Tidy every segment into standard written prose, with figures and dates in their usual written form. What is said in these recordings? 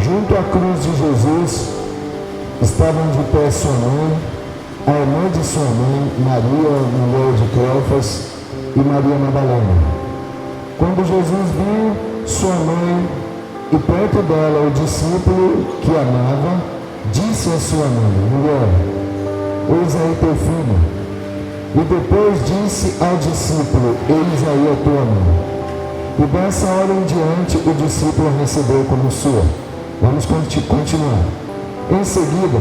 Junto à cruz de Jesus estavam de pé sua mãe, a irmã de sua mãe, Maria, mulher de Cleofas, e Maria Madalena. Quando Jesus viu sua mãe e perto dela o discípulo que amava, disse a sua mãe: mulher, eis aí teu filho. E depois disse ao discípulo: eis aí a tua mãe. E dessa hora em diante o discípulo a recebeu como sua. Vamos continuar. Em seguida,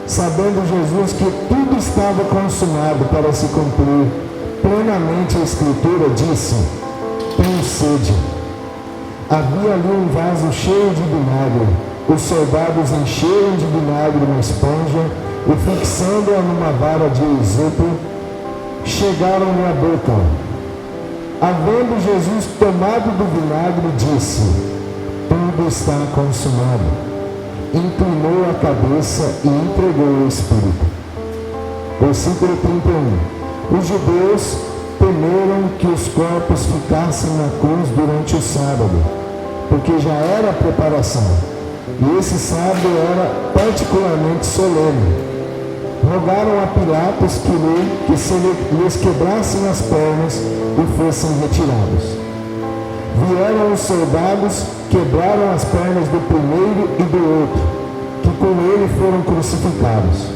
sabendo Jesus que tudo estava consumado para se cumprir plenamente a Escritura, disse: tenho sede. Havia ali um vaso cheio de vinagre. Os soldados encheram de vinagre uma esponja e, fixando-a numa vara de isopo, chegaram-lhe à boca. Havendo Jesus tomado do vinagre, disse: tudo está consumado. Inclinou a cabeça e entregou o Espírito. Versículo 31. Os judeus temeram que os corpos ficassem na cruz durante o sábado, porque já era a preparação, e esse sábado era particularmente solene. Rogaram a Pilatos que se lhes quebrassem as pernas e fossem retirados. Vieram os soldados, quebraram as pernas do primeiro e do outro, que com ele foram crucificados.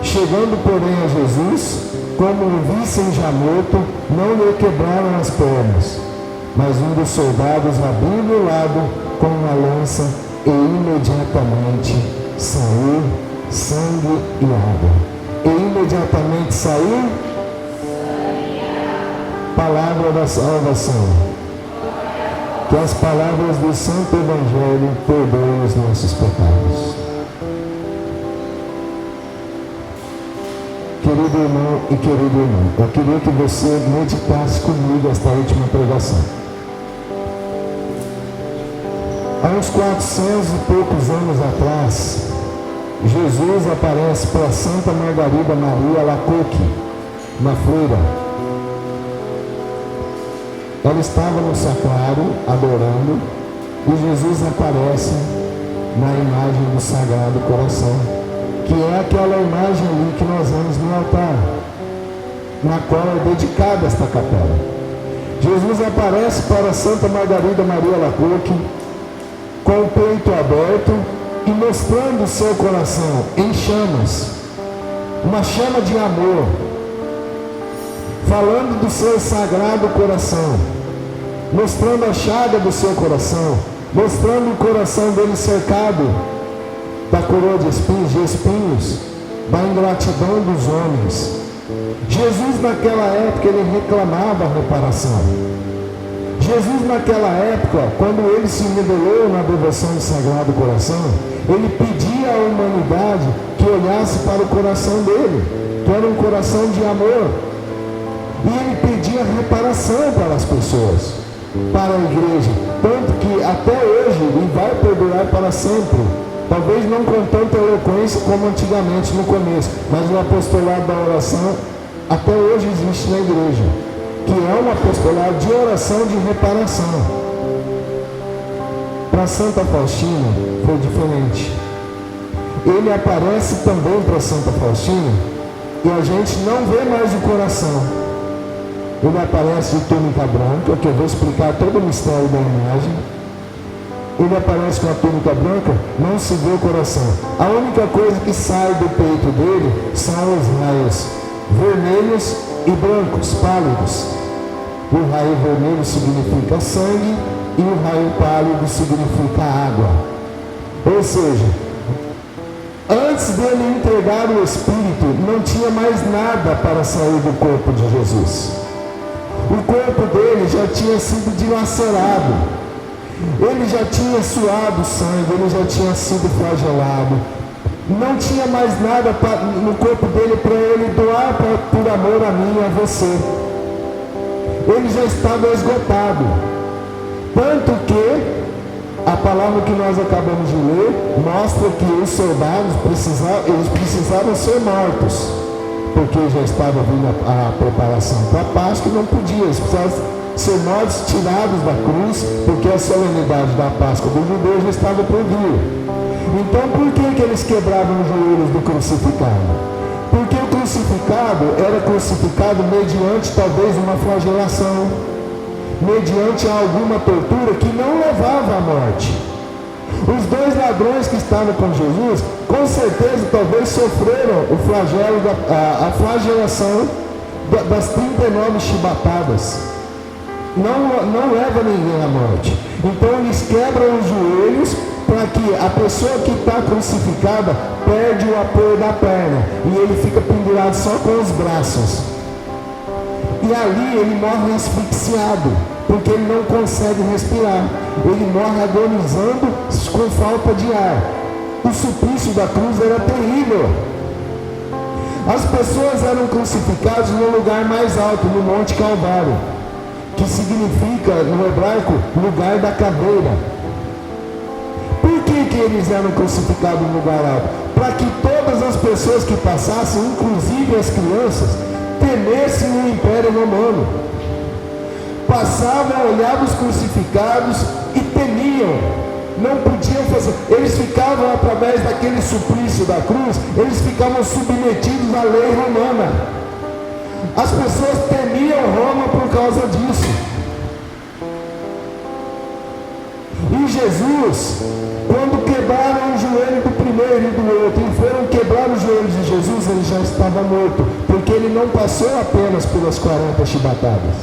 Chegando, porém, a Jesus, como o vissem já morto, não lhe quebraram as pernas. Mas um dos soldados abriu-lhe o lado com uma lança e imediatamente saiu sangue e água. E imediatamente saiu palavra da salvação. Que as palavras do Santo Evangelho perdoem os nossos pecados. Querido irmão e querido irmão, eu queria que você meditasse comigo esta última pregação. Há uns 400 e poucos anos atrás, Jesus aparece para Santa Margarida Maria Alacoque, na freira. Ela estava no sacrário, adorando, e Jesus aparece na imagem do Sagrado Coração, que é aquela imagem ali que nós vemos no altar, na qual é dedicada esta capela. Jesus aparece para Santa Margarida Maria Alacoque, com o peito aberto e mostrando o seu coração em chamas, uma chama de amor, falando do seu Sagrado Coração, mostrando a chaga do seu coração, mostrando o coração dele cercado da coroa de espinhos, da ingratidão dos homens. Jesus naquela época ele reclamava a reparação. Jesus naquela época, quando ele se revelou na devoção do Sagrado Coração, ele pedia à humanidade que olhasse para o coração dele, que era um coração de amor. E ele pedia reparação para as pessoas, para a igreja, tanto que até hoje ele vai perdurar para sempre. Talvez não com tanta eloquência como antigamente no começo, mas o apostolado da oração até hoje existe na igreja, que é um apostolado de oração de reparação. Para Santa Faustina foi diferente. Ele aparece também para Santa Faustina e a gente não vê mais o coração. Ele aparece de túnica branca, que eu vou explicar todo o mistério da imagem. Ele aparece com a túnica branca, não se vê o coração. A única coisa que sai do peito dele são os raios vermelhos e brancos, pálidos. O raio vermelho significa sangue e o raio pálido significa água. Ou seja, antes dele entregar o Espírito, não tinha mais nada para sair do corpo de Jesus. O corpo dele já tinha sido dilacerado. Ele já tinha suado sangue, ele já tinha sido flagelado. Não tinha mais nada no corpo dele para ele doar por amor a mim e a você. Ele já estava esgotado. Tanto que a palavra que nós acabamos de ler mostra que os soldados precisavam ser mortos, porque já estava vindo a preparação para a Páscoa e não podia, eles precisavam ser mortos, tirados da cruz, porque a solenidade da Páscoa dos judeus já estava por vir. Então por que eles quebravam os joelhos do crucificado? Porque o crucificado era crucificado mediante talvez uma flagelação, mediante alguma tortura que não levava à morte. Os dois ladrões que estavam com Jesus, com certeza talvez sofreram o flagelo, a flagelação das 39 chibatadas. Não leva ninguém à morte. Então eles quebram os joelhos para que a pessoa que está crucificada perde o apoio da perna e ele fica pendurado só com os braços. E ali ele morre asfixiado, porque ele não consegue respirar. Ele morre agonizando com falta de ar. O suplício da cruz era terrível. As pessoas eram crucificadas no lugar mais alto, no Monte Calvário, que significa, no hebraico, lugar da cadeira. Por que eles eram crucificados no lugar alto? Para que todas as pessoas que passassem, inclusive as crianças, temessem o Império Romano. Passavam, olhavam os crucificados e temiam. Não podiam fazer. Eles ficavam, através daquele suplício da cruz, eles ficavam submetidos à lei romana. As pessoas temiam Roma por causa disso. E Jesus, quando quebraram o joelho do primeiro e do outro, e foram quebrar os joelhos de Jesus, ele já estava morto, porque ele não passou apenas pelas 40 chibatadas.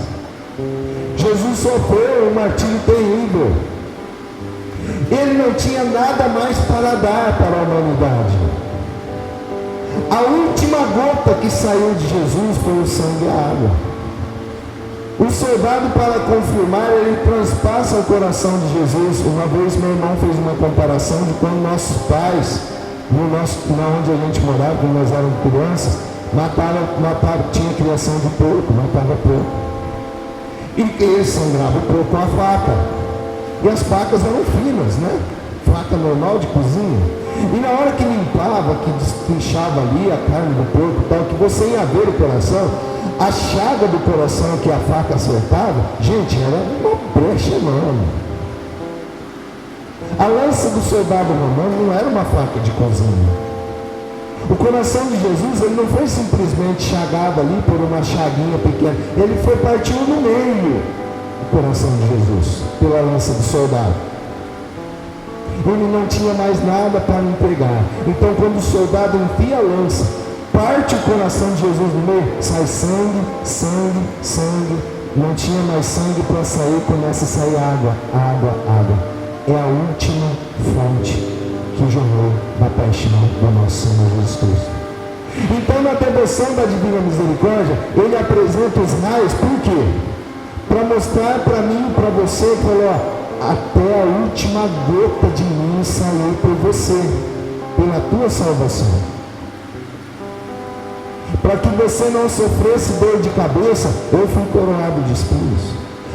Jesus sofreu um martírio terrível. Ele não tinha nada mais para dar para a humanidade. A última gota que saiu de Jesus foi o sangue e a água. O soldado, para confirmar, ele transpassa o coração de Jesus. Uma vez meu irmão fez uma comparação de quando nossos pais, onde a gente morava, quando nós éramos crianças, matavam, tinha criação de porco, matava porco. E eles sangravam o porco com a faca. E as facas eram finas, né? Faca normal de cozinha. E na hora que limpava, que destrinchava ali a carne do porco e tal, que você ia ver o coração, a chaga do coração que a faca acertava, gente, era uma brecha enorme. A lança do soldado romano não era uma faca de cozinha. O coração de Jesus, ele não foi simplesmente chagado ali por uma chaguinha pequena, ele foi partido no meio, o coração de Jesus, pela lança do soldado. Ele não tinha mais nada para entregar. Então quando o soldado enfia a lança, parte o coração de Jesus no meio, sai sangue, sangue, sangue. Não tinha mais sangue para sair, começa a sair água, água, água. É a última fonte que jorrou da paixão do nosso Senhor Jesus Cristo. Então na devoção da Divina Misericórdia, ele apresenta os raios, por quê? Para mostrar para mim e para você, falou, ó, até a última gota de mim saiu por você, pela tua salvação. Para que você não sofresse dor de cabeça, eu fui coroado de espinhos.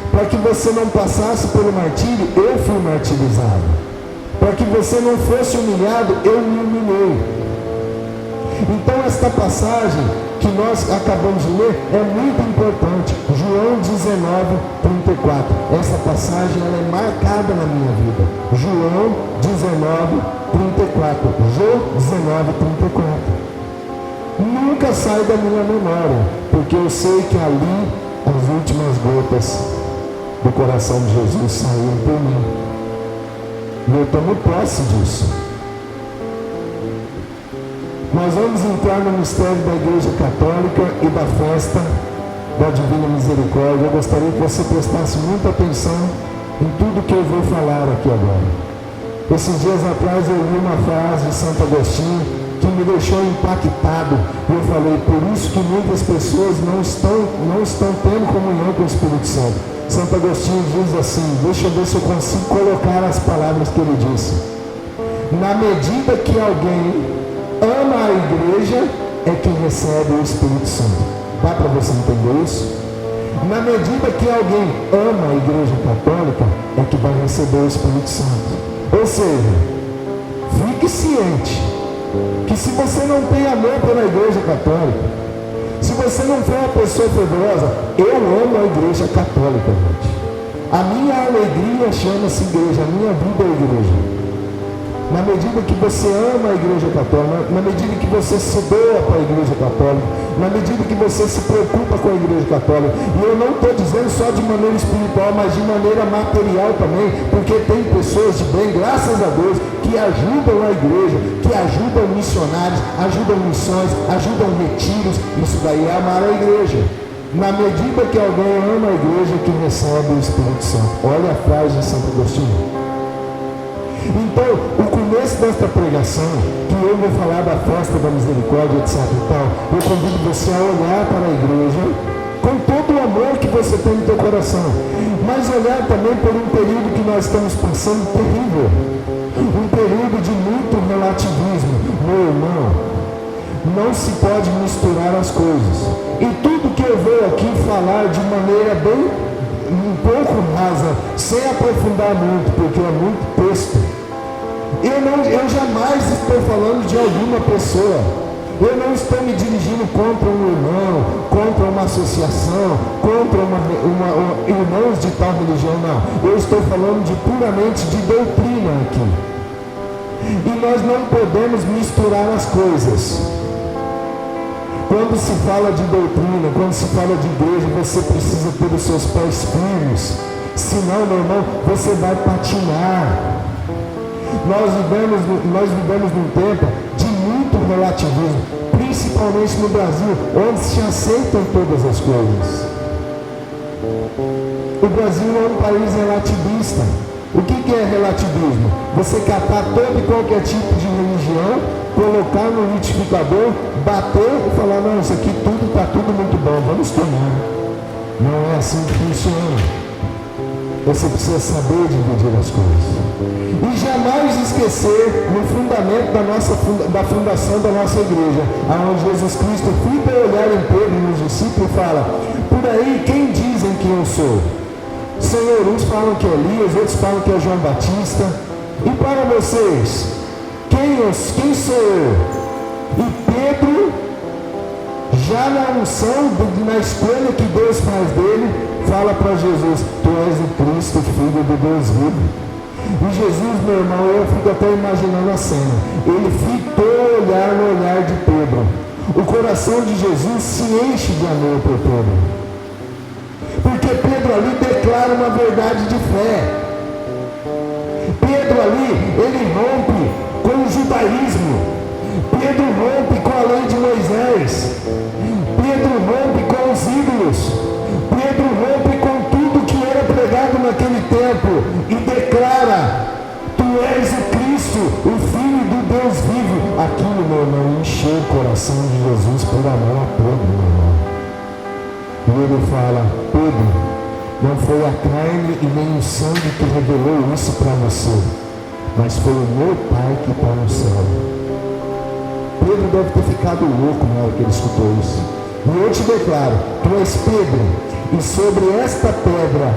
Para que você não passasse pelo martírio, eu fui martirizado. Para que você não fosse humilhado, eu me humilhei. Então esta passagem que nós acabamos de ler é muito importante. João 19:34. Essa passagem ela é marcada na minha vida. João 19:34. João 19:34. Nunca sai da minha memória, porque eu sei que ali as últimas gotas do coração de Jesus saíram por mim. E eu tomo posse disso. Nós vamos entrar no mistério da Igreja Católica e da festa da Divina Misericórdia. Eu gostaria que você prestasse muita atenção em tudo que eu vou falar aqui agora. Esses dias atrás eu li uma frase de Santo Agostinho que me deixou impactado. E eu falei, por isso que muitas pessoas não estão tendo comunhão com o Espírito Santo. Santo Agostinho diz assim, deixa eu ver se eu consigo colocar as palavras que ele disse. Na medida que alguém ama a igreja, é quem recebe o Espírito Santo. Dá para você entender isso? Na medida que alguém ama a Igreja Católica, é que vai receber o Espírito Santo. Ou seja, fique ciente que se você não tem amor pela Igreja Católica, Se você não for uma pessoa fervorosa, eu amo a igreja católica, gente. A minha alegria chama-se igreja, a minha vida é igreja. Na medida que você ama a igreja católica, na medida que você se doa para a igreja católica, na medida que você se preocupa com a igreja católica, e eu não estou dizendo só de maneira espiritual, mas de maneira material também, porque tem pessoas de bem, graças a Deus, que ajudam a igreja, que ajudam missionários, ajudam missões, ajudam retiros. Isso daí é amar a igreja. Na medida que alguém ama a igreja, que recebe o Espírito Santo. Olha a frase de Santo Agostinho. Então, o começo desta pregação, que eu vou falar da festa da misericórdia, etc e tal, eu convido você a olhar para a igreja com todo o amor que você tem no teu coração, mas olhar também por um período que nós estamos passando terrível, um período de muito relativismo. Meu irmão, não se pode misturar as coisas, e tudo que eu vou aqui falar de maneira bem um pouco rasa, sem aprofundar muito, porque é muito texto. Eu jamais estou falando de alguma pessoa. Eu não estou me dirigindo contra um irmão, contra uma associação, contra irmãos de tal religião, não. Eu estou falando puramente de doutrina aqui. E nós não podemos misturar as coisas. Quando se fala de doutrina, quando se fala de igreja, você precisa ter os seus pés firmes. Senão, meu irmão, você vai patinar. Nós vivemos num tempo de muito relativismo, principalmente no Brasil, onde se aceitam todas as coisas. O Brasil é um país relativista. O que é relativismo? Você catar todo e qualquer tipo de religião, colocar no liquidificador, bater e falar, não, isso aqui tudo está tudo muito bom, vamos tomar. Não é assim que funciona. Você precisa saber dividir as coisas. E jamais esquecer no fundamento da fundação da nossa igreja, onde Jesus Cristo fica a olhar em Pedro e nos discípulos e fala, por aí quem dizem que eu sou? Senhor, uns falam que é Elias, outros falam que é João Batista. E para vocês, quem sou eu? E Pedro, já na unção, na escolha que Deus faz dele, fala para Jesus, tu és o Cristo, Filho de Deus vivo. E Jesus, meu irmão, eu fico até imaginando a cena. Ele fitou a olhar no olhar de Pedro. O coração de Jesus se enche de amor por Pedro. Porque Pedro ali declara uma verdade de fé. Pedro ali, ele rompe com o judaísmo. Pedro rompe com a lei de Moisés. Pedro rompe com os ídolos. Pedro rompe com tudo que era pregado naquele tempo e declara, tu és o Cristo, o Filho do Deus vivo. Aquilo, meu irmão, encheu o coração de Jesus por amor a Pedro, meu irmão. E ele fala, Pedro, não foi a carne e nem o sangue que revelou isso para você, mas foi o meu Pai que está no céu. Pedro deve ter ficado louco na hora que ele escutou isso. E eu te declaro, tu és Pedro, e sobre esta pedra,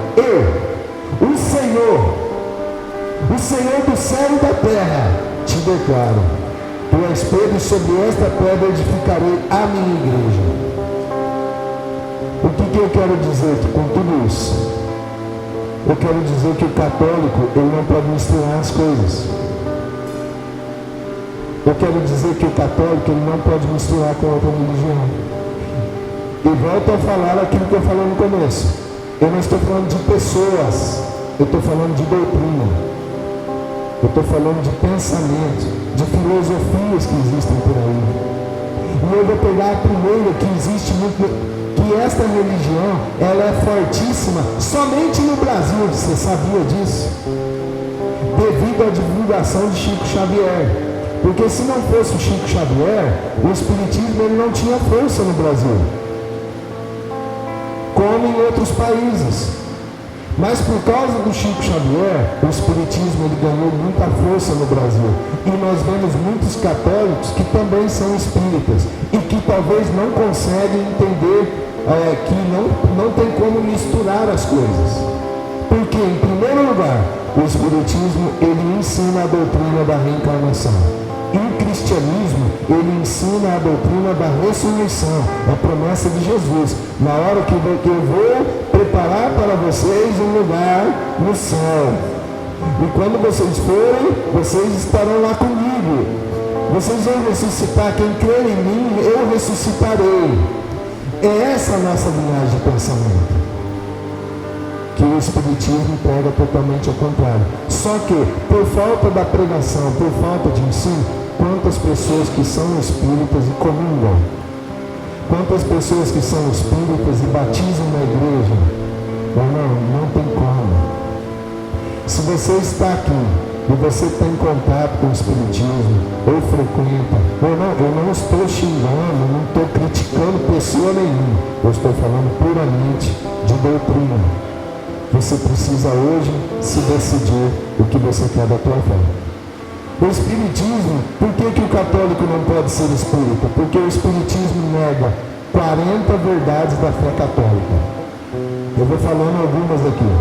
o Senhor do céu e da terra, te declaro, tu és Pedro, e sobre esta pedra edificarei a minha igreja. O que eu quero dizer com tudo isso? Eu quero dizer que o católico, ele não pode misturar as coisas. Eu quero dizer que o católico, ele não pode misturar com outra religião. E volto a falar aquilo que eu falei no começo. Eu não estou falando de pessoas, eu estou falando de doutrina. Eu estou falando de pensamento, de filosofias que existem por aí. E eu vou pegar a primeira que existe muito... que esta religião, ela é fortíssima somente no Brasil, você sabia disso? Devido à divulgação de Chico Xavier. Porque se não fosse o Chico Xavier, o espiritismo ele não tinha força no Brasil, como em outros países. Mas por causa do Chico Xavier, o espiritismo ele ganhou muita força no Brasil. E nós vemos muitos católicos que também são espíritas e que talvez não conseguem entender que não tem como misturar as coisas. Porque, em primeiro lugar, o espiritismo ele ensina a doutrina da reencarnação. Em cristianismo, ele ensina a doutrina da ressurreição, a promessa de Jesus. Na hora que eu vou preparar para vocês um lugar no céu. E quando vocês forem, vocês estarão lá comigo. Vocês vão ressuscitar. Quem crer em mim, eu ressuscitarei. É essa a nossa linhagem de pensamento. Que o Espiritismo prega totalmente ao contrário. Só que, por falta da pregação, por falta de ensino, quantas pessoas que são espíritas e comungam? Quantas pessoas que são espíritas e batizam na igreja? Não tem como. Se você está aqui e você tem contato com o Espiritismo, ou frequenta, eu não estou xingando, não estou criticando pessoa nenhuma, eu estou falando puramente de doutrina. Você precisa hoje se decidir o que você quer da tua fé. O Espiritismo, por que o católico não pode ser espírita? Porque o Espiritismo nega 40 verdades da fé católica. Eu vou falando algumas aqui.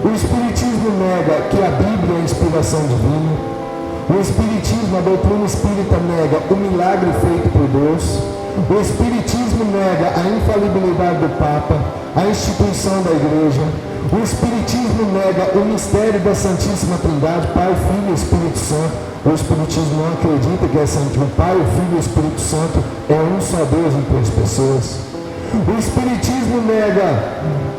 O Espiritismo nega que a Bíblia é inspiração divina. O Espiritismo, a doutrina espírita nega o milagre feito por Deus. O Espiritismo nega a infalibilidade do Papa, a instituição da Igreja. O Espiritismo nega o mistério da Santíssima Trindade, Pai, Filho e Espírito Santo. O Espiritismo não acredita que o Pai, o Filho e o Espírito Santo é um só Deus em 3 pessoas. O Espiritismo nega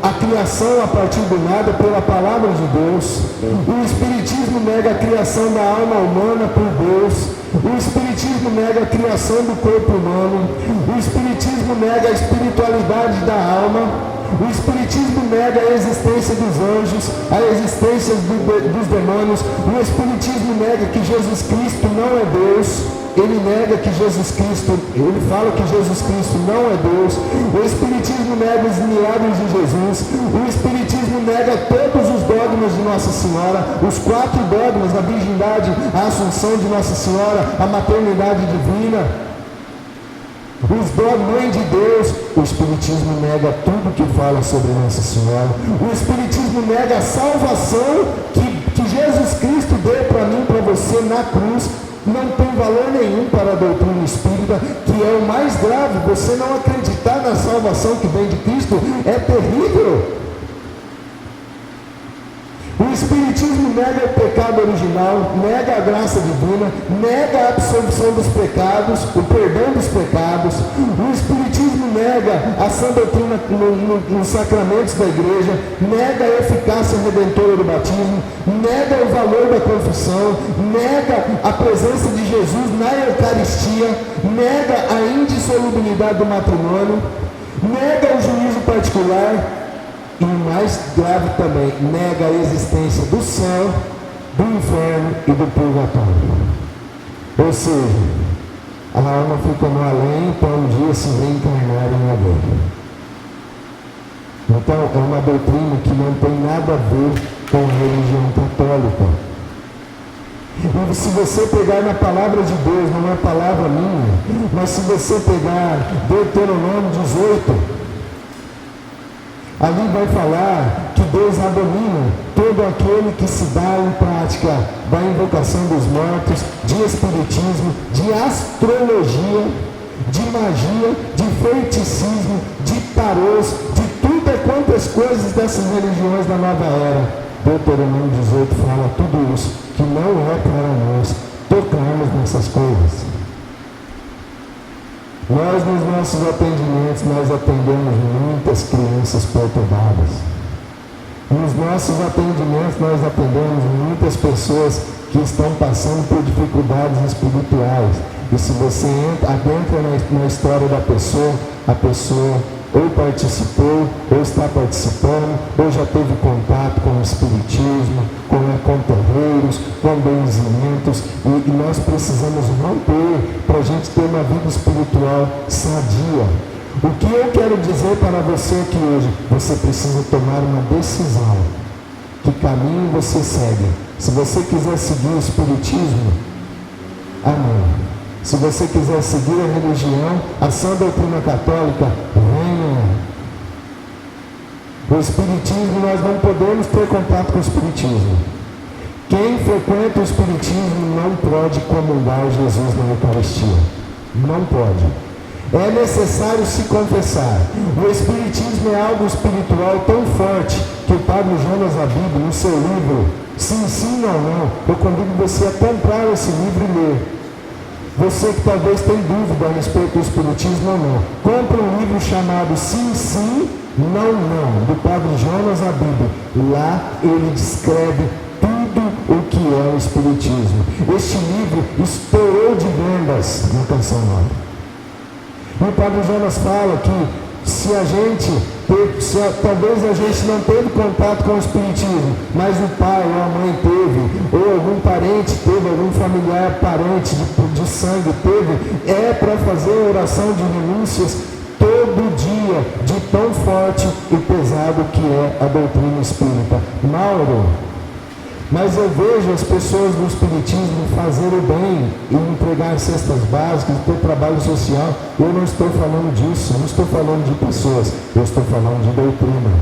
a criação a partir do nada pela palavra de Deus. O Espiritismo nega a criação da alma humana por Deus. O Espiritismo nega a criação do corpo humano. O Espiritismo nega a espiritualidade da alma. O Espiritismo nega a existência dos anjos, a existência dos demônios. O Espiritismo nega que Jesus Cristo não é Deus. Ele nega que Jesus Cristo, ele fala que Jesus Cristo não é Deus. O Espiritismo nega os milagres de Jesus. O Espiritismo nega todos os dogmas de Nossa Senhora, os 4 dogmas, a virgindade, a assunção de Nossa Senhora, a maternidade divina, os dogmas, mãe de Deus. O Espiritismo nega tudo que fala sobre Nossa Senhora. O Espiritismo nega a salvação que Jesus Cristo deu para mim, para você na cruz. Não tem valor nenhum para a doutrina espírita, que é o mais grave. Você não acreditar na salvação que vem de Cristo é terrível. O Espiritismo nega o pecado original, nega a graça divina, nega a absolvição dos pecados, o perdão dos pecados. O Espiritismo nega a sã doutrina nos sacramentos da igreja, nega a eficácia redentora do batismo, nega o valor da confissão, nega a presença de Jesus na Eucaristia, nega a indissolubilidade do matrimônio, nega o juízo particular. E o mais grave também, nega a existência do céu, do inferno e do purgatório. Ou seja, a alma fica no além para um dia se reencarnar em alguém. Então, é uma doutrina que não tem nada a ver com a religião católica. E se você pegar na palavra de Deus, não é palavra minha, mas se você pegar Deuteronômio 18, ali vai falar que Deus abomina todo aquele que se dá em prática da invocação dos mortos, de espiritismo, de astrologia, de magia, de feiticismo, de tarôs, de tudo e quantas coisas dessas religiões da nova era. Deuteronômio 18 fala tudo isso, que não é para nós tocarmos nessas coisas. Nós, nos nossos atendimentos, nós atendemos muitas crianças perturbadas. Nos nossos atendimentos, nós atendemos muitas pessoas que estão passando por dificuldades espirituais. E se você adentra na história da pessoa, a pessoa ou participou, ou está participando, ou já teve contato com o espiritismo, com terreiros, com benzimentos, e nós precisamos romper para a gente ter uma vida espiritual sadia. O que eu quero dizer para você aqui hoje, você precisa tomar uma decisão. Que caminho você segue? Se você quiser seguir o espiritismo, amém. Se você quiser seguir a religião, a sã doutrina católica, venha. O espiritismo, nós não podemos ter contato com o espiritismo. Quem frequenta o Espiritismo não pode comungar Jesus na Eucaristia. Não pode. É necessário se confessar. O Espiritismo é algo espiritual tão forte que o Padre Jonas Abib, no seu livro Sim, Sim ou Não, eu convido você a comprar esse livro e ler. Você que talvez tenha dúvida a respeito do Espiritismo ou não, compre um livro chamado Sim, Sim, Não, Não, do Padre Jonas Abib. Lá ele descreve tudo o que é o Espiritismo. Este livro estourou de vendas na Canção Nova. E o Padre Jonas fala que talvez a gente não teve contato com o Espiritismo, mas o pai ou a mãe teve, ou algum parente teve, algum familiar parente de sangue teve, é para fazer oração de renúncias todo dia, de tão forte e pesado que é a doutrina espírita. Mauro, mas eu vejo as pessoas do Espiritismo fazer o bem e entregar cestas básicas, ter trabalho social. Eu não estou falando disso, eu não estou falando de pessoas, eu estou falando de doutrina.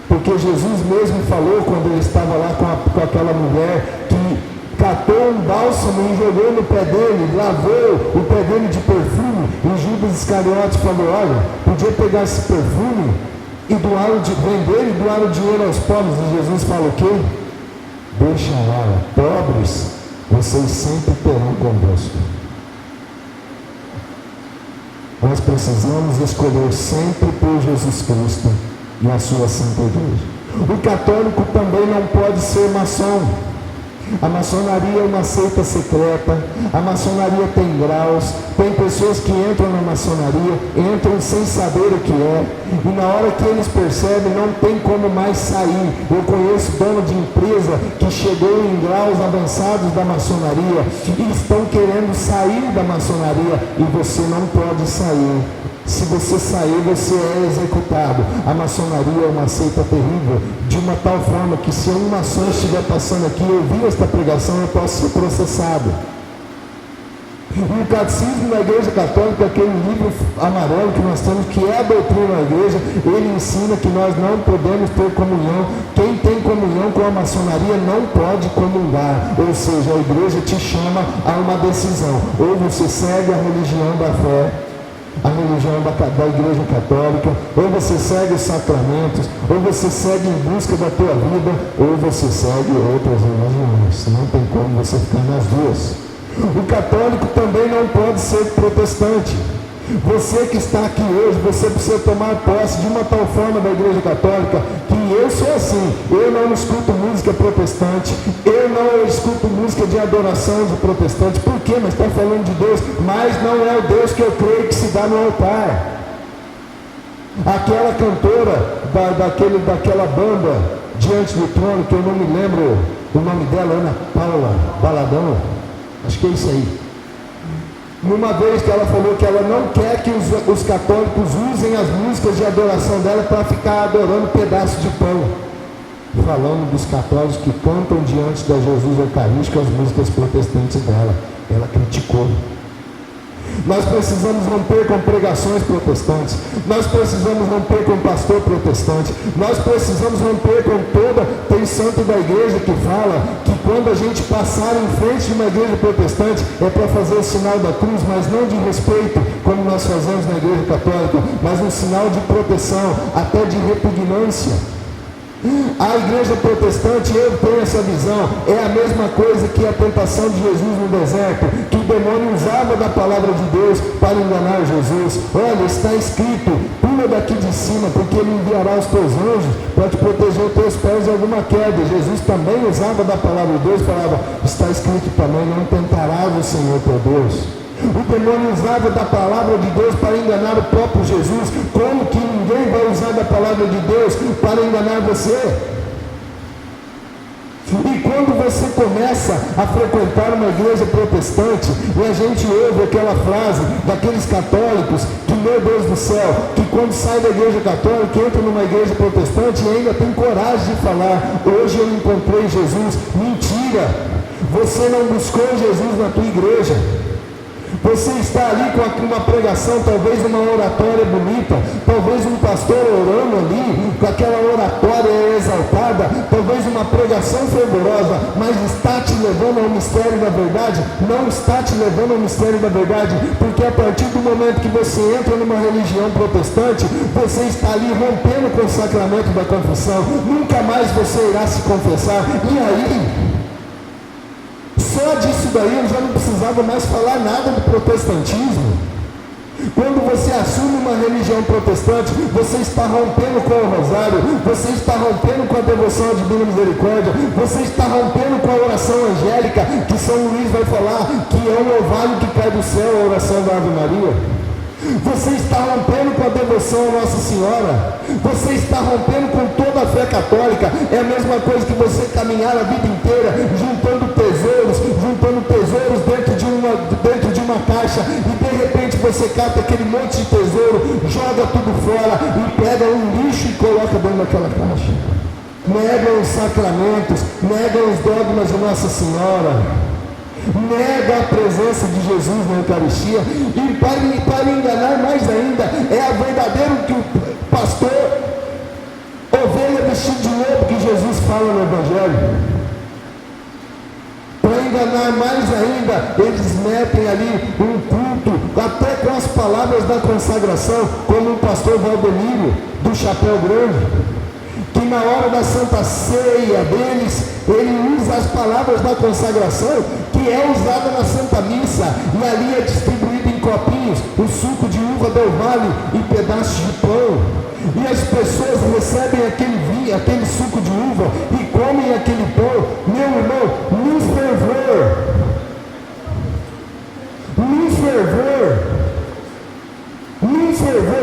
Porque Jesus mesmo falou quando ele estava lá com aquela mulher que catou um bálsamo e jogou no pé dele, lavou o pé dele de perfume, e Judas Iscariotes falou: olha, podia pegar esse perfume e vender e doar o dinheiro aos pobres. E Jesus fala o quê? Deixa lá, pobres, vocês sempre terão convosco. Nós precisamos escolher sempre por Jesus Cristo e a sua Santa Igreja. O católico também não pode ser maçom. A maçonaria é uma seita secreta, a maçonaria tem graus, tem pessoas que entram na maçonaria, entram sem saber o que é, e na hora que eles percebem não tem como mais sair. Eu conheço dono de empresa que chegou em graus avançados da maçonaria e estão querendo sair da maçonaria, e você não pode sair. Se você sair, você é executado. A maçonaria é uma seita terrível, de uma tal forma que se um maçom estiver passando aqui e ouvir esta pregação, eu posso ser processado. E o Catecismo da Igreja Católica, aquele livro amarelo que nós temos, que é a doutrina da Igreja, ele ensina que nós não podemos ter comunhão. Quem tem comunhão com a maçonaria não pode comungar. Ou seja, a Igreja te chama a uma decisão: ou você segue a religião da fé, a religião da Igreja Católica, ou você segue os sacramentos, ou você segue em busca da tua vida, ou você segue outras religiões. Não tem como você ficar nas duas. O católico também não pode ser protestante. Você que está aqui hoje, você precisa tomar posse de uma tal forma da Igreja Católica que eu sou assim. Eu não escuto música protestante, eu não escuto música de adoração de protestante. Por quê? Mas está falando de Deus, mas não é o Deus que eu creio que se dá no altar. Aquela cantora daquela banda Diante do Trono, que eu não me lembro o nome dela, Ana Paula Baladão, acho que é isso aí. Uma vez que ela falou que ela não quer que os católicos usem as músicas de adoração dela para ficar adorando pedaço de pão. Falando dos católicos que cantam diante da Jesus Eucarístico as músicas protestantes dela. Ela criticou. Nós precisamos romper com pregações protestantes, nós precisamos romper com pastor protestante, nós precisamos romper com toda. Tem santo da igreja que fala que quando a gente passar em frente de uma igreja protestante é para fazer o sinal da cruz, mas não de respeito, como nós fazemos na igreja católica, mas um sinal de proteção, até de repugnância. A igreja protestante, eu tenho essa visão, é a mesma coisa que a tentação de Jesus no deserto, que o demônio usava da palavra de Deus para enganar Jesus. Olha, está escrito: pula daqui de cima, porque ele enviará os teus anjos para te proteger os teus pés de alguma queda. Jesus também usava da palavra de Deus, falava: está escrito também, não tentarás o Senhor teu Deus. O demônio usava da palavra de Deus para enganar o próprio Jesus. Como que ninguém vai usar da palavra de Deus para enganar você? E quando você começa a frequentar uma igreja protestante e a gente ouve aquela frase daqueles católicos que, meu Deus do céu, que quando sai da igreja católica entra numa igreja protestante e ainda tem coragem de falar: hoje eu encontrei Jesus. Mentira! Você não buscou Jesus na tua igreja. Você está ali com uma pregação, talvez uma oratória bonita, talvez um pastor orando ali, com aquela oratória exaltada, talvez uma pregação fervorosa, mas está te levando ao mistério da verdade? Não está te levando ao mistério da verdade, porque a partir do momento que você entra numa religião protestante, você está ali rompendo com o sacramento da confissão, nunca mais você irá se confessar, e aí? Só disso daí eu já não precisava mais falar nada do protestantismo. Quando você assume uma religião protestante, você está rompendo com o rosário, você está rompendo com a devoção à Divina Misericórdia, você está rompendo com a oração angélica, que São Luís vai falar que é um orvalho que cai do céu, a oração da Ave Maria. Você está rompendo com a devoção à Nossa Senhora, você está rompendo com toda a fé católica. É a mesma coisa que você caminhar a vida inteira juntando tesouros dentro de uma caixa, e de repente você cata aquele monte de tesouro, joga tudo fora e pega um lixo e coloca dentro daquela caixa. Negam os sacramentos, negam os dogmas de Nossa Senhora, nega a presença de Jesus na Eucaristia, e para enganar mais ainda, é a verdadeiro que o pastor, ovelha vestido de lobo, que Jesus fala no Evangelho. Para enganar mais ainda, eles metem ali um culto, até com as palavras da consagração, como o pastor Valdemiro, do Chapéu Grande, que na hora da Santa Ceia deles, ele usa as palavras da consagração, que é usada na Santa Missa, e ali é distribuído em copinhos o suco de uva del Vale e pedaços de pão, e as pessoas recebem aquele vinho, aquele suco de uva, e comem aquele pão. Meu irmão, num fervor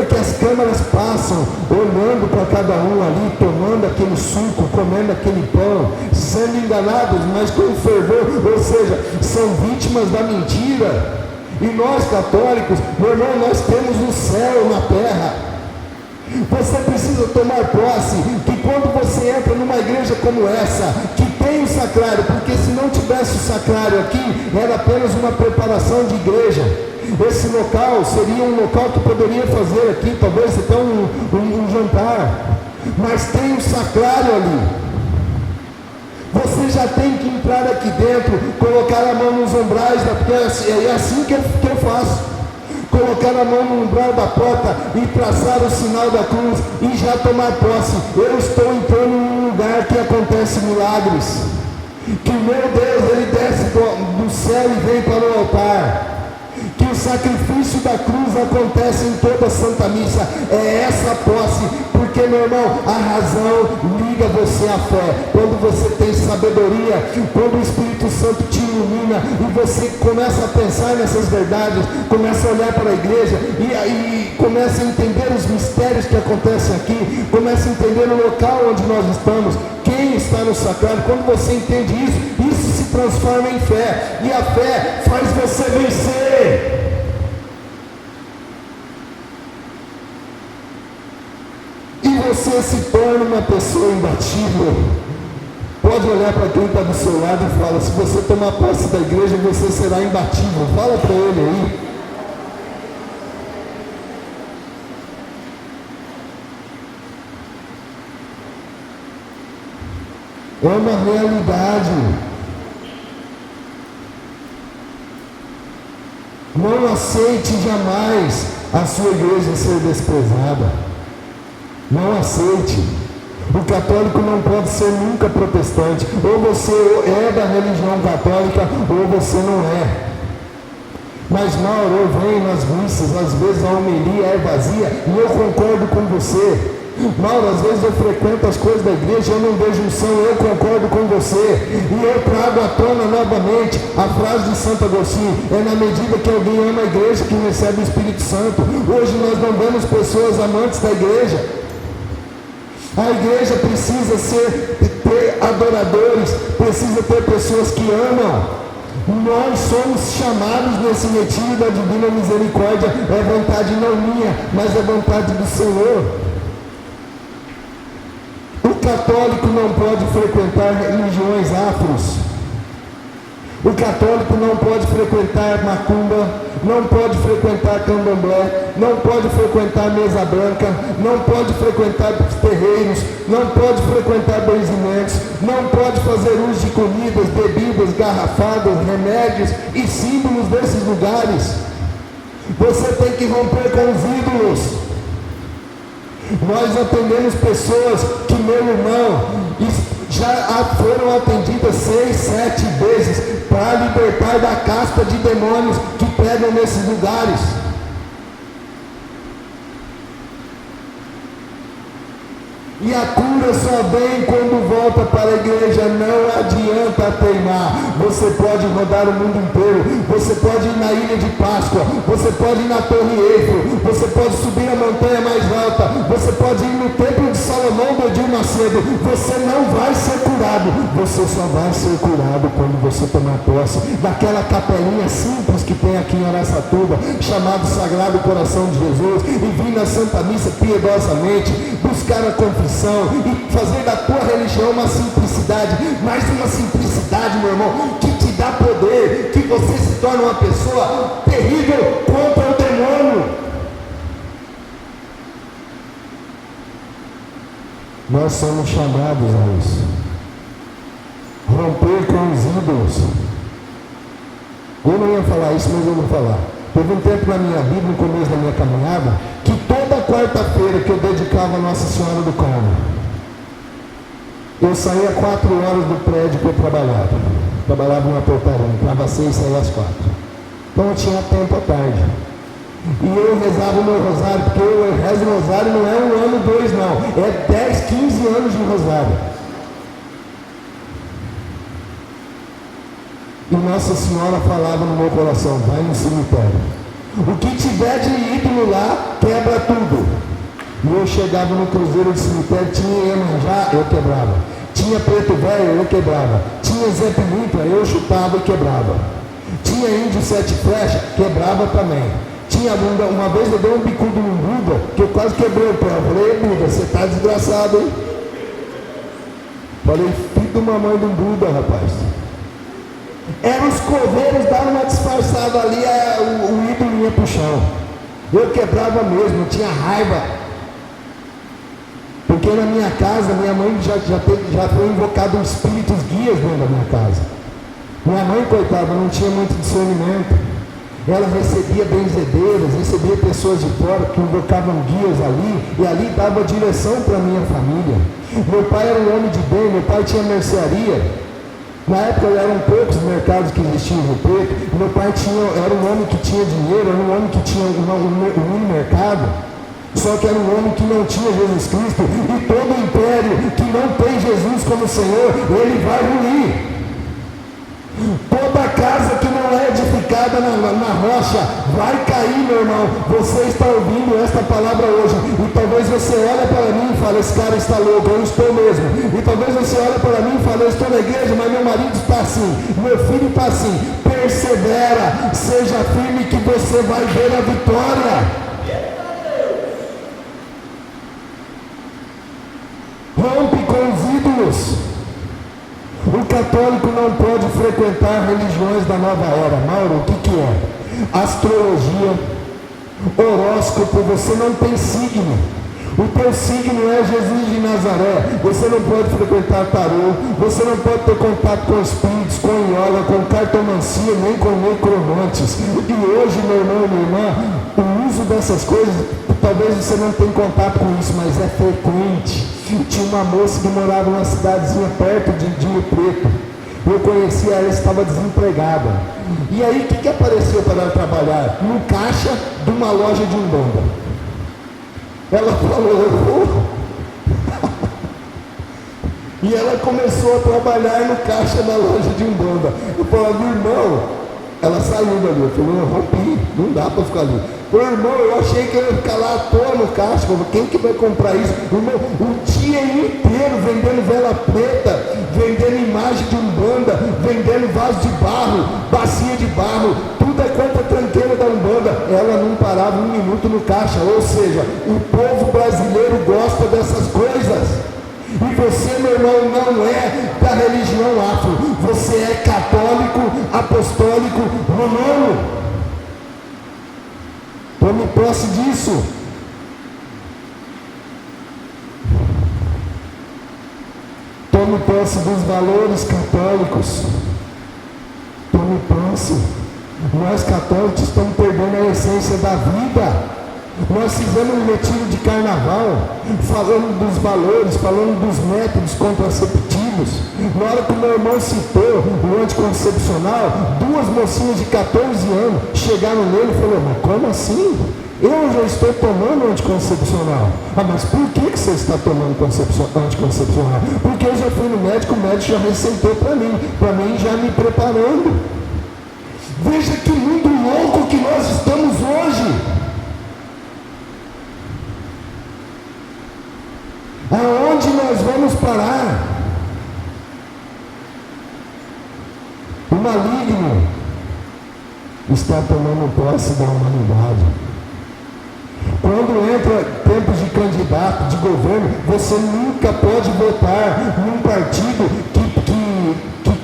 que as câmaras passam, olhando para cada um ali, tomando aquele suco, comendo aquele pão, sendo enganados, mas com fervor, ou seja, são vítimas da mentira. E nós católicos, meu irmão, nós temos o céu na terra. Você precisa tomar posse, que quando você entra numa igreja como essa, que tem o sacrário, porque se não tivesse o sacrário aqui, era apenas uma preparação de igreja. Esse local seria um local que poderia fazer aqui, talvez até um jantar, mas tem o sacrário ali. Você já tem que entrar aqui dentro, colocar a mão nos umbrais, porque é assim que eu faço. Colocar a mão no umbral da porta e traçar o sinal da cruz e já tomar posse. Eu estou entrando em um lugar que acontece milagres, que meu Deus, ele desce do céu e vem para o altar, que o sacrifício da cruz acontece em toda a Santa Missa. É essa posse, porque, meu irmão, a razão liga você à fé. Quando você tem sabedoria, quando o Espírito Santo te ilumina e você começa a pensar nessas verdades, começa a olhar para a igreja e começa a entender os mistérios que acontecem aqui, começa a entender o local onde nós estamos, quem está no sacrário. Quando você entende isso se transforma em fé, e a fé faz você vencer. E você se torna uma pessoa imbatível. Pode olhar para quem está do seu lado e fala: se você tomar posse da igreja, você será imbatível. Fala para ele aí. É uma realidade. Não aceite jamais a sua igreja ser desprezada. Não aceite. O católico não pode ser nunca protestante. Ou você é da religião católica, ou você não é. Mas Mauro, eu venho nas missas, às vezes a homilia é vazia, e eu concordo com você. Mauro, às vezes eu frequento as coisas da igreja, eu não vejo unção, eu concordo com você. E eu trago à tona novamente a frase de Santo Agostinho: é na medida que alguém ama a igreja que recebe o Espírito Santo. Hoje nós não vemos pessoas amantes da igreja. A igreja precisa ter adoradores, precisa ter pessoas que amam. Nós somos chamados nesse retiro da Divina Misericórdia. É vontade não minha, mas é vontade do Senhor. O católico não pode frequentar religiões afros. O católico não pode frequentar macumba, não pode frequentar candomblé, não pode frequentar mesa branca, não pode frequentar terreiros, não pode frequentar benzimentos, não pode fazer uso de comidas, bebidas, garrafadas, remédios e símbolos desses lugares. Você tem que romper com os ídolos. Nós atendemos pessoas que, meu irmão, já foram atendidas 6, 7 vezes para libertar da casta de demônios que pegam nesses lugares. E a cura só vem quando volta para a igreja. Não adianta teimar. Você pode rodar o mundo inteiro, você pode ir na Ilha de Páscoa, você pode ir na Torre Eiffel, você pode subir a montanha mais alta, você pode ir no Templo de Salomão do Edir Macedo. Você não vai ser curado. Você só vai ser curado quando você tomar posse daquela capelinha simples que tem aqui em Araçatuba, chamado Sagrado Coração de Jesus, e vir na Santa Missa piedosamente, buscar a confissão e fazer da tua religião uma simplicidade, mas uma simplicidade, meu irmão, que te dá poder, que você se torna uma pessoa terrível contra o demônio. Nós somos chamados a isso. Romper com os ídolos. Eu não ia falar isso, mas eu vou falar. Teve um tempo na minha vida, no começo da minha caminhada, que toda quarta-feira que eu dedicava a Nossa Senhora do Carmo, eu saía 4 horas do prédio que eu trabalhava. Trabalhava numa portaria, entrava às 6 e saía às 4. Então eu tinha tempo à tarde. E eu rezava o meu rosário, porque eu rezo o rosário não é 1 ano, 2 não. É 10, 15 anos de rosário. E Nossa Senhora falava no meu coração: vai no cemitério. O que tiver de ídolo lá, quebra tudo. E eu chegava no cruzeiro de cemitério, tinha Iemanjá, eu quebrava. Tinha Preto Velho, eu quebrava. Tinha Zé Pilintra, eu chutava e quebrava. Tinha Índio Sete Flechas, quebrava também. Tinha bunda, uma vez eu dei um bicudo no Buda, que eu quase quebrei o pé. Eu falei: Buda, você tá desgraçado, hein? Falei: filho de uma mãe de um Buda, rapaz. Eram os coveiros, davam uma disfarçada ali, o ídolo ia pro chão. Eu quebrava mesmo, eu tinha raiva. Porque na minha casa, minha mãe já foi invocado espíritos guias dentro da minha casa. Minha mãe, coitada, não tinha muito discernimento. Ela recebia benzedeiras, recebia pessoas de fora que invocavam guias ali, e ali dava direção para a minha família. Meu pai era um homem de bem, meu pai tinha mercearia. Na época eram poucos mercados que existiam no Preto. Meu pai era um homem que tinha dinheiro, era um homem que tinha um mini mercado. Só que era um homem que não tinha Jesus Cristo. E todo império que não tem Jesus como Senhor, ele vai ruir. Toda casa que não é edificada na rocha vai cair, meu irmão. Você está ouvindo esta palavra hoje, e talvez você olhe para mim e fale: esse cara está louco, eu estou mesmo. E talvez você olhe para mim e fale: eu estou na igreja, mas meu marido está assim, meu filho está assim. Persevera, seja firme, que você vai ver a vitória. Rompe com os ídolos. O católico não pode frequentar religiões da nova era. Mauro, o que é? Astrologia, horóscopo. Você não tem signo. O teu signo é Jesus de Nazaré. Você não pode frequentar tarô. Você não pode ter contato com espíritos, com yoga, com cartomancia, nem com necromantes. E hoje, meu irmão e minha irmã, o uso dessas coisas, talvez você não tenha contato com isso, mas é frequente. Tinha uma moça que morava numa cidadezinha perto de Rio Preto. Eu conhecia ela, estava desempregada. E aí, o que apareceu para ela trabalhar? No caixa de uma loja de Umbanda. Ela falou: e ela começou a trabalhar no caixa da loja de Umbanda. Eu falava: irmão, ela saiu dali. Eu falei: eu rompi, não dá para ficar ali. Eu falei: irmão, eu achei que eu ia ficar lá à toa no caixa. Eu falei: quem que vai comprar isso? Irmão, o dia inteiro vendendo vela preta, vendendo imagem de Umbanda, vendendo vaso de barro, bacia de barro, tudo é contra a tranqueira da Umbanda. Ela não parava 1 minuto no caixa. Ou seja, o povo brasileiro gosta dessas coisas. E você, meu irmão, não é da religião afro, você é católico, apostólico, romano. Tome posse disso. Tome posse dos valores católicos. Tome posse. Nós católicos estamos perdendo a essência da vida. Nós fizemos um retiro de carnaval, falando dos valores, falando dos métodos contraceptivos. Na hora que o meu irmão citou o anticoncepcional, duas mocinhas de 14 anos chegaram nele e falaram: mas como assim? Eu já estou tomando anticoncepcional. Ah, mas por que você está tomando anticoncepcional? Porque eu já fui no médico, o médico já receitou para mim já me preparando. Veja que mundo louco que nós estamos hoje. Aonde nós vamos parar? O maligno está tomando posse da humanidade. Quando entra tempos de candidato, de governo, você nunca pode votar num partido que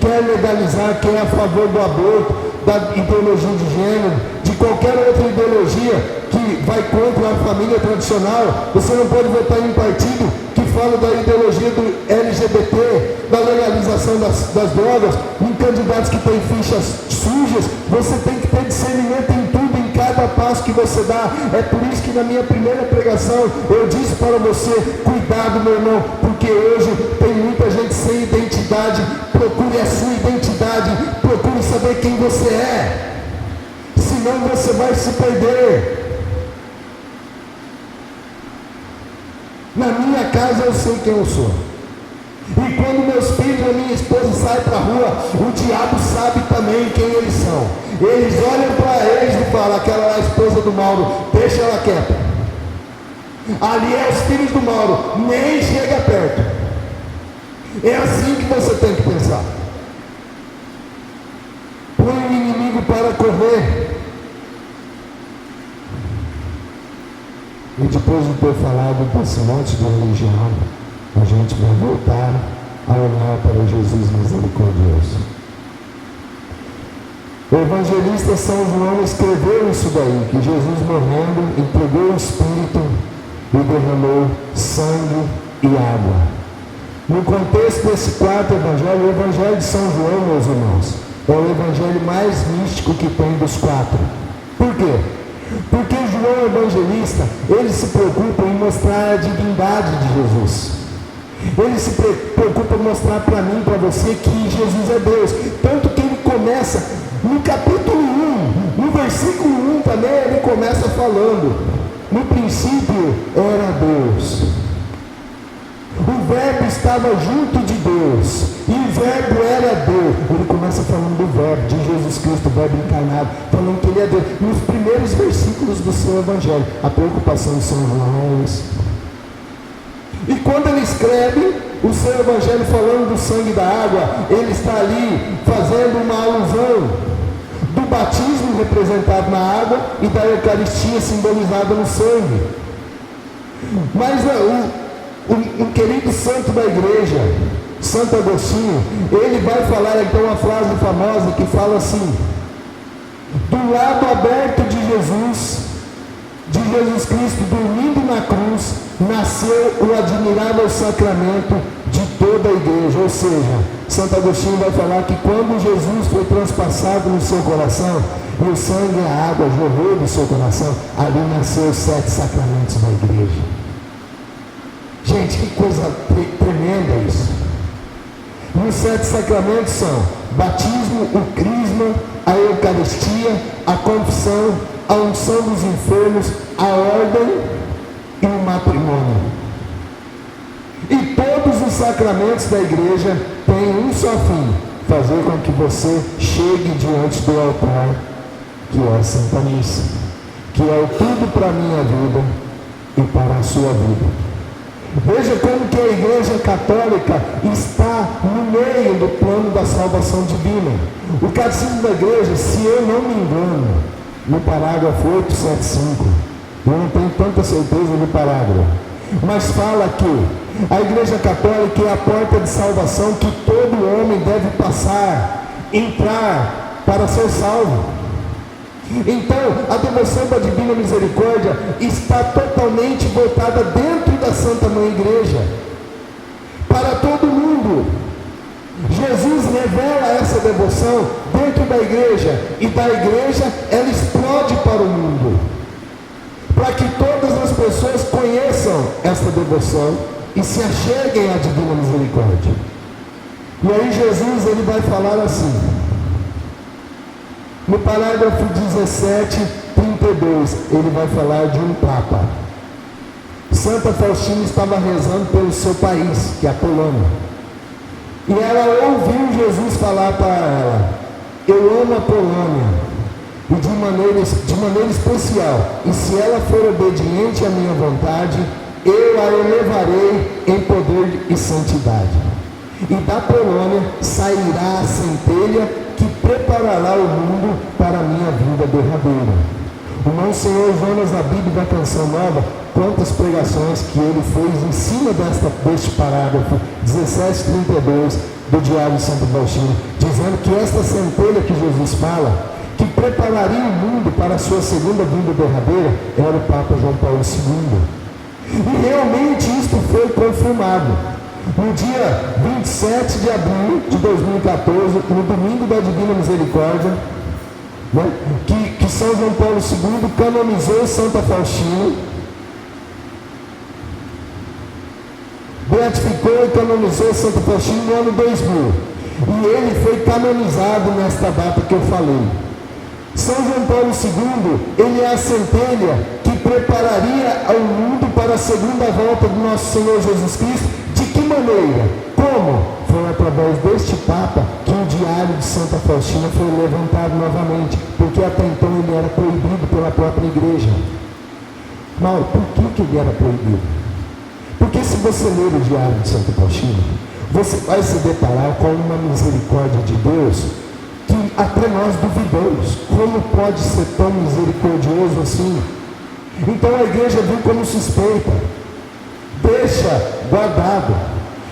quer legalizar, que é a favor do aborto, da ideologia de gênero, de qualquer outra ideologia que vai contra a família tradicional. Você não pode votar em um partido que fala da ideologia do LGBT, da legalização das drogas, em candidatos que têm fichas sujas. Você tem que ter discernimento em tudo, em cada passo que você dá. É por isso que na minha primeira pregação eu disse para você: cuidado, meu irmão, porque hoje tem muita gente sem identidade. Procure a sua identidade, procure saber quem você é, senão você vai se perder. Na minha casa eu sei quem eu sou. E quando meus filhos e a minha esposa saem para a rua, o diabo sabe também quem eles são. Eles olham para eles e falam: aquela é a esposa do Mauro, deixa ela quieta. Ali é os filhos do Mauro, nem chega perto. É assim que você tem que pensar. Põe o inimigo para correr. E depois de ter falado desse monte de religião, a gente vai voltar a olhar para Jesus misericordioso. O evangelista São João escreveu isso daí, que Jesus morrendo entregou o Espírito e derramou sangue e água. No contexto desse quarto evangelho, o evangelho de São João, meus irmãos, é o evangelho mais místico que tem dos quatro. Por quê? Porque João evangelista, ele se preocupa em mostrar a divindade de Jesus. Ele se preocupa em mostrar para mim, para você, que Jesus é Deus. Tanto que ele começa no capítulo 1, no versículo 1 também, ele começa falando: no princípio era Deus. O verbo estava junto de Deus, e o verbo era Deus. Ele começa falando do verbo, de Jesus Cristo, o verbo encarnado, falando que ele é Deus. Nos primeiros versículos do seu evangelho, a preocupação de São João é isso. E quando ele escreve o seu evangelho falando do sangue e da água, ele está ali fazendo uma alusão do batismo representado na água e da Eucaristia simbolizada no sangue. Mas um querido santo da igreja, Santo Agostinho, ele vai falar então uma frase famosa que fala assim: do lado aberto de Jesus Cristo, dormindo na cruz, nasceu o admirável sacramento de toda a igreja. Ou seja, Santo Agostinho vai falar que quando Jesus foi transpassado no seu coração, e o sangue e a água jorrou do seu coração, ali nasceu os 7 sacramentos da igreja. Gente, que coisa tremenda isso. E os 7 sacramentos são batismo, o crisma, a Eucaristia, a confissão, a unção dos enfermos, a ordem e o matrimônio. E todos os sacramentos da igreja têm um só fim: fazer com que você chegue diante do altar, que é a Santa Missa, que é o tudo para a minha vida e para a sua vida. Veja como que a Igreja Católica está no meio do plano da salvação divina. O Catecismo da Igreja, se eu não me engano, no parágrafo 875, eu não tenho tanta certeza do parágrafo, mas fala que A Igreja Católica é a porta de salvação que todo homem deve passar, entrar para ser salvo. Então, a devoção da Divina Misericórdia está totalmente voltada dentro da Santa Mãe Igreja, para todo mundo. Jesus revela essa devoção dentro da igreja, e da igreja ela explode para o mundo, para que todas as pessoas conheçam essa devoção e se acheguem à Divina Misericórdia. E aí Jesus ele vai falar assim, no parágrafo 17:32, ele vai falar de um Papa. Santa Faustina estava rezando pelo seu país, que é a Polônia, e ela ouviu Jesus falar para ela: eu amo a Polônia, e de maneira especial, e se ela for obediente à minha vontade, eu a elevarei em poder e santidade. E da Polônia sairá a centelha que preparará o mundo para a minha vinda derradeira. O Monsenhor Jonas Abib da Canção Nova, quantas pregações que ele fez em cima deste parágrafo 17:32 do Diário de Santo Faustino, dizendo que esta centelha que Jesus fala, que prepararia o mundo para a sua segunda vinda derradeira, era o Papa João Paulo II. E realmente isto foi confirmado. No dia 27 de abril de 2014, no domingo da Divina Misericórdia, né, que São João Paulo II canonizou Santa Faustina, beatificou e canonizou Santa Faustina no ano 2000. E ele foi canonizado nesta data que eu falei. São João Paulo II, ele é a centelha que prepararia o mundo para a segunda volta do nosso Senhor Jesus Cristo. De que maneira? Como? Foi através deste Papa que o Diário de Santa Faustina foi levantado novamente, porque até então ele era proibido pela própria igreja. Mas por que ele era proibido? Porque se você ler o Diário de Santa Faustina, você vai se deparar com uma misericórdia de Deus que até nós duvidamos. Como pode ser tão misericordioso assim? Então a igreja viu como suspeita, deixa guardado.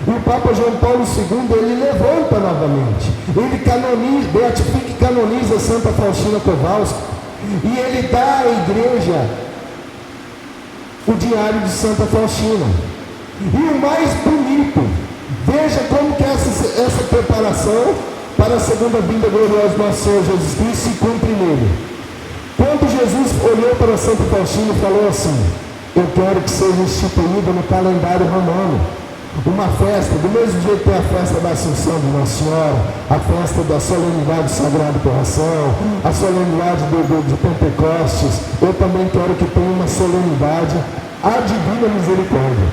E o Papa João Paulo II, ele levanta novamente, ele canoniza, beatifica e canoniza Santa Faustina Kowalska, e ele dá à igreja o Diário de Santa Faustina. E o mais bonito, veja como que essa preparação para a segunda vinda gloriosa do nosso Senhor Jesus Cristo se cumpre nele. Quando Jesus olhou para Santa Faustina e falou assim: eu quero que seja instituída no calendário romano uma festa, do mesmo jeito que é a festa da Assunção de Nossa Senhora, a festa da solenidade do Sagrado Coração, a solenidade de Pentecostes, eu também quero que tenha uma solenidade, a Divina Misericórdia.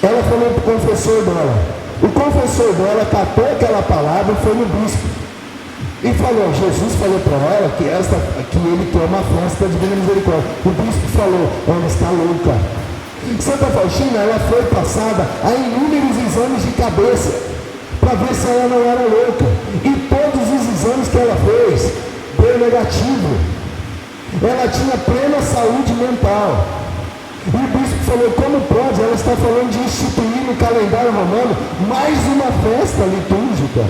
Ela falou para o confessor dela. O confessor dela catou aquela palavra e foi no bispo. E falou, Jesus falou para ela que ele quer uma festa da Divina Misericórdia. O bispo falou, ela está louca. Santa Faustina, ela foi passada a inúmeros exames de cabeça, para ver se ela não era louca. E todos os exames que ela fez, deu negativo. Ela tinha plena saúde mental. E o bispo falou, como pode? Ela está falando de instituir no calendário romano mais uma festa litúrgica.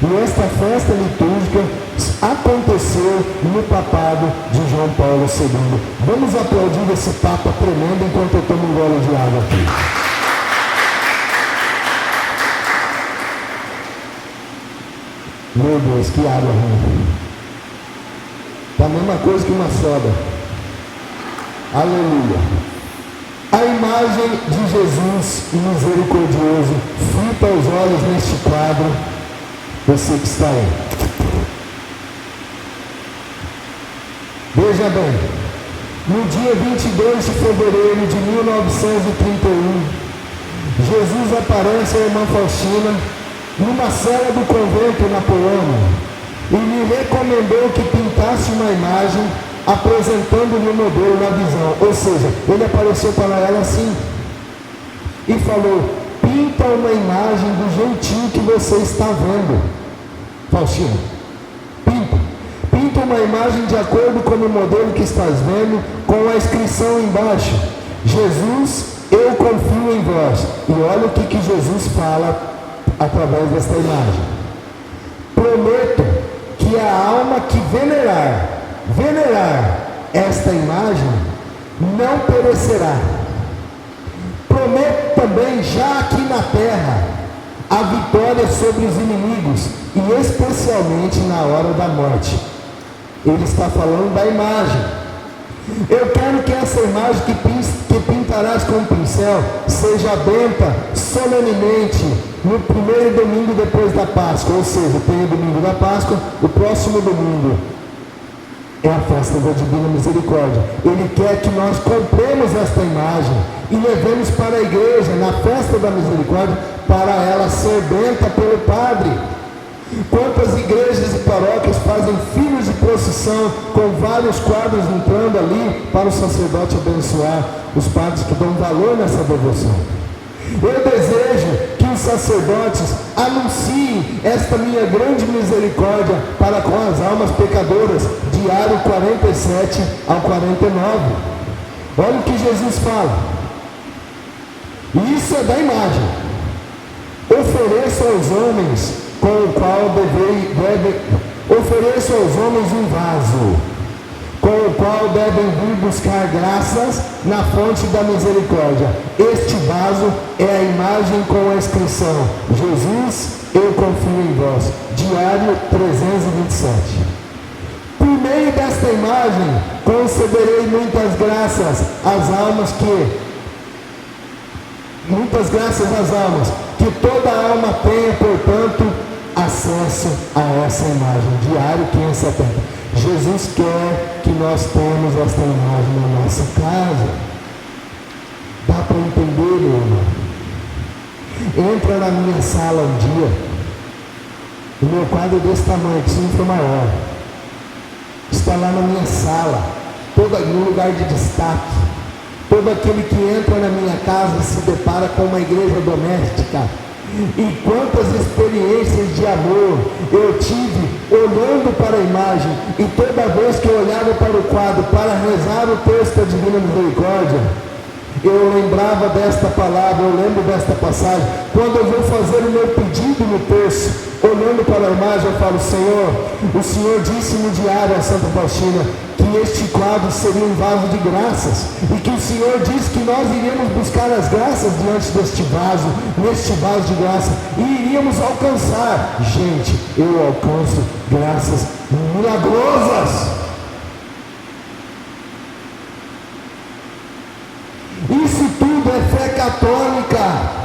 E esta festa litúrgica aconteceu no papado de João Paulo II. Vamos aplaudir esse Papa tremendo enquanto eu tomo um gole de água aqui. Meu Deus, que água ruim. Tá a mesma coisa que uma soda. Aleluia. A imagem de Jesus misericordioso fita os olhos neste quadro. Você que está aí. Veja bem, no dia 22 de fevereiro de 1931, Jesus aparece à irmã Faustina numa cela do convento na Polônia e lhe recomendou que pintasse uma imagem apresentando-lhe o modelo na visão. Ou seja, ele apareceu para ela assim e falou: pinta uma imagem do jeitinho que você está vendo, Faustina. Pinta uma imagem de acordo com o modelo que estás vendo, com a inscrição embaixo: Jesus eu confio em vós. E olha o que Jesus fala através desta imagem. Prometo que a alma que venerar esta imagem não perecerá. Prometo também, já aqui na terra, a vitória sobre os inimigos, e especialmente na hora da morte. Ele está falando da imagem. Eu quero que essa imagem que pintarás com o pincel seja benta solenemente no primeiro domingo depois da Páscoa. Ou seja, tem o domingo da Páscoa, o próximo domingo é a festa da Divina Misericórdia. Ele quer que nós compremos esta imagem e levemos para a igreja na festa da misericórdia, para ela ser benta pelo padre. Quantas igrejas e paróquias fazem filas de procissão com vários quadros entrando ali para o sacerdote abençoar os padres que dão valor nessa devoção. Eu desejo que os sacerdotes anunciem esta minha grande misericórdia para com as almas pecadoras, diário 47 ao 49. Olha o que Jesus fala. Isso é da imagem. Ofereço aos homens com o qual ofereço aos homens um vaso, com o qual devem vir buscar graças na fonte da misericórdia. Este vaso é a imagem com a inscrição: Jesus, eu confio em vós. Diário 327. Por meio desta imagem, concederei muitas graças às almas que toda alma tenha, portanto, acesso a essa imagem. Diário 570. Jesus quer que nós tenhamos esta imagem na nossa casa. Dá para entender, meu irmão? Entra na minha sala um dia, o meu quadro é desse tamanho, que se não for maior, está lá na minha sala, no lugar de destaque. Todo aquele que entra na minha casa se depara com uma igreja doméstica. E quantas experiências de amor eu tive olhando para a imagem, e toda vez que eu olhava para o quadro para rezar o texto da Divina Misericórdia, eu lembrava desta palavra, eu lembro desta passagem. Quando eu vou fazer o meu pedido no terço, olhando para a imagem, eu falo: Senhor, o Senhor disse no diário a Santa Faustina que este quadro seria um vaso de graças, e que o Senhor disse que nós iríamos buscar as graças diante deste vaso, neste vaso de graça, e iríamos alcançar. Gente, eu alcanço graças milagrosas. Isso tudo é fé católica.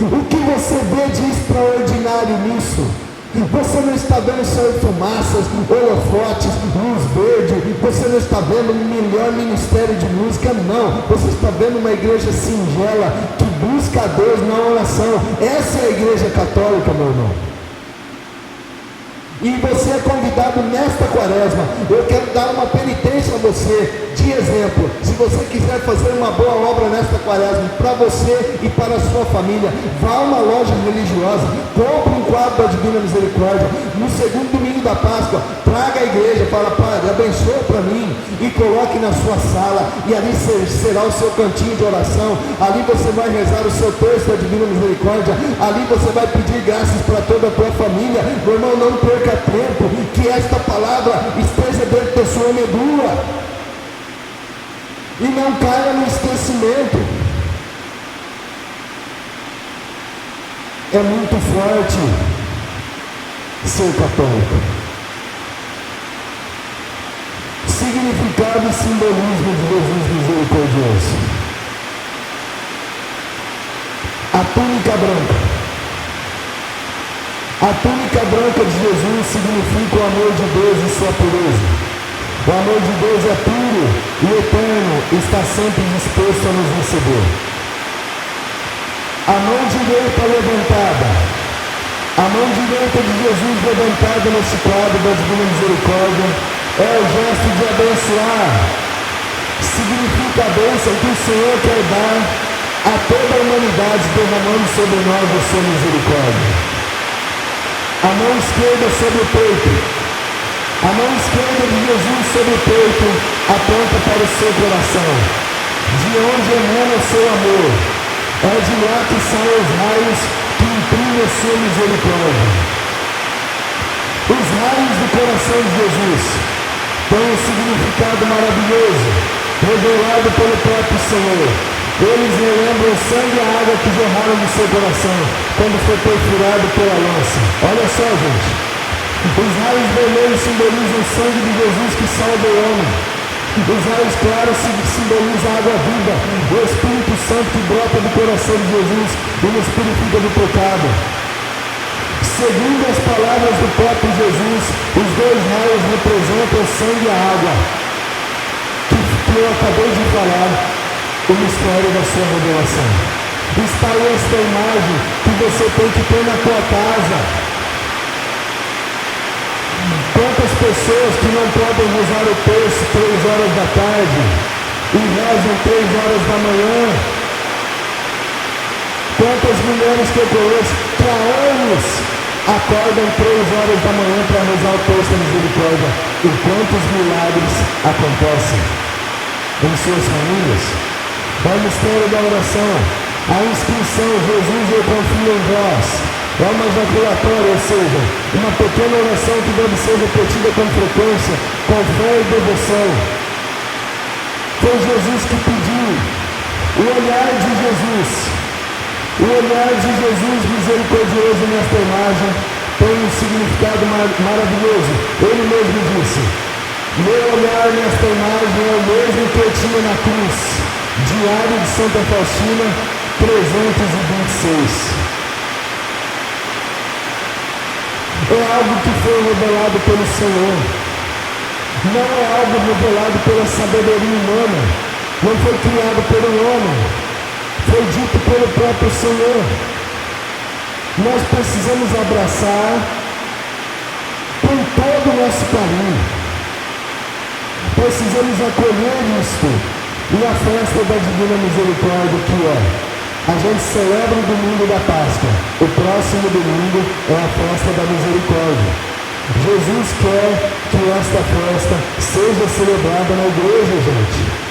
O que você vê de extraordinário nisso? Você não está vendo só fumaças, holofotes, luz verde. Você não está vendo o melhor ministério de música, não. Você está vendo uma igreja singela que busca a Deus na oração. Essa é a igreja católica, meu irmão. E você é convidado nesta quaresma. Eu quero dar uma penitência a você, de exemplo. Se você quiser fazer uma boa obra nesta quaresma, para você e para a sua família, vá a uma loja religiosa, compre um quadro da Divina Misericórdia. No segundo domingo da Páscoa, traga a igreja, fala: Padre, abençoa para mim, e coloque na sua sala, e ali será o seu cantinho de oração. Ali você vai rezar o seu texto da Divina Misericórdia. Ali você vai pedir graças para toda a tua família. Meu irmão, não perca tempo, que esta palavra esteja dentro da sua medula e não caia no esquecimento. É muito forte ser católico. Significado e simbolismo de Jesus misericordioso. A túnica branca. A túnica branca de Jesus significa o amor de Deus e sua pureza. O amor de Deus é puro e eterno, está sempre disposto a nos receber. A mão direita levantada, a mão direita de Jesus levantada nesse quadro da Divina Misericórdia, é o gesto de abençoar. Significa a bênção que o Senhor quer dar a toda a humanidade, derramando sobre nós a sua misericórdia. A mão esquerda sobre o peito, a mão esquerda de Jesus sobre o peito, aponta para o seu coração. de onde emana o seu amor. É de lá que saem os raios que imprimem a sua misericórdia. Os raios do coração de Jesus têm um significado maravilhoso, revelado pelo próprio Senhor. Eles relembram o sangue e a água que jorraram do seu coração, quando foi perfurado pela lança. Olha só, gente. Os raios vermelhos simbolizam o sangue de Jesus que salva o homem. Os raios claros simbolizam a água viva, o Espírito Santo que brota do coração de Jesus e nos purifica do pecado. Segundo as palavras do próprio Jesus, os dois raios representam o sangue e a água, que eu acabei de falar, o mistério da sua revelação. Está aí esta imagem que você tem que ter na tua casa. Quantas pessoas que não podem rezar o terço 3 horas da tarde e rezam 3 horas da manhã? Quantas mulheres que eu conheço que há anos acordam 3 horas da manhã para rezar o terço da misericórdia? E quantos milagres acontecem em suas famílias? É o mistério da oração. A inscrição, Jesus, eu confio em vós. É uma ejaculatória, ou seja, uma pequena oração que deve ser repetida com frequência, com fé e devoção. Foi Jesus que pediu. O olhar de Jesus, o olhar de Jesus misericordioso nesta imagem tem um significado maravilhoso. Ele mesmo disse: meu olhar nesta imagem é o mesmo que eu tinha na cruz. Diário de Santa Faustina, 326. É algo que foi revelado pelo Senhor. Não é algo revelado pela sabedoria humana. Não foi criado pelo homem. Foi dito pelo próprio Senhor. Nós precisamos abraçar com todo o nosso carinho. Precisamos acolher isto. E a festa da Divina Misericórdia, que é? A gente celebra o domingo da Páscoa. O próximo domingo é a festa da misericórdia. Jesus quer que esta festa seja celebrada na igreja, gente.